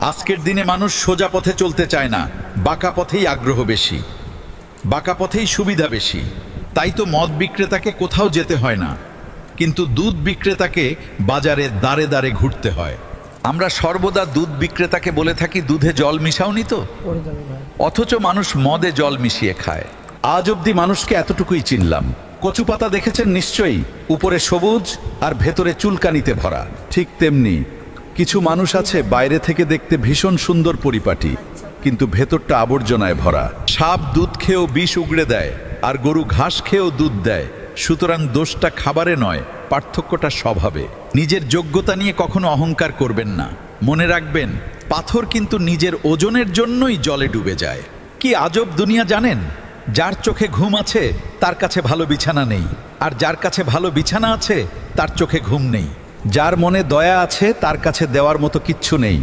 আজকের দিনে মানুষ সোজা পথে চলতে চায় না, বাঁকা পথেই আগ্রহ বেশি, বাঁকা পথেই সুবিধা বেশি। তাই তো মদ বিক্রেতাকে কোথাও যেতে হয় না, কিন্তু দুধ বিক্রেতাকে বাজারে দাঁড়ে দাঁড়ে ঘুরতে হয়। আমরা সর্বদা দুধ বিক্রেতাকে বলে থাকি, দুধে জল মিশাওনি তো, অথচ মানুষ মদে জল মিশিয়ে খায়। আজ অবধি মানুষকে এতটুকুই চিনলাম। কচু পাতা দেখেছেন নিশ্চয়ই, উপরে সবুজ আর ভেতরে চুলকানিতে ভরা। ঠিক তেমনি কিছু মানুষ আছে, বাইরে থেকে দেখতে ভীষণ সুন্দর পরিপাটি, কিন্তু ভেতরটা আবর্জনায় ভরা। সাপ দুধ খেয়েও বিষ উগড়ে দেয়, আর গরু ঘাস খেয়েও দুধ দেয়। সুতরাং দোষটা খাবারে নয়, পার্থক্যটা স্বভাবে। নিজের যোগ্যতা নিয়ে কখনো অহংকার করবেন না। মনে রাখবেন, পাথর কিন্তু নিজের ওজনের জন্যই জলে ডুবে যায়। কি আজব দুনিয়া জানেন? যার চোখে ঘুম আছে তার কাছে ভালো বিছানা নেই, আর যার কাছে ভালো বিছানা আছে তার চোখে ঘুম নেই। যার মনে দয়া আছে তার কাছে দেওয়ার মতো কিচ্ছু নেই।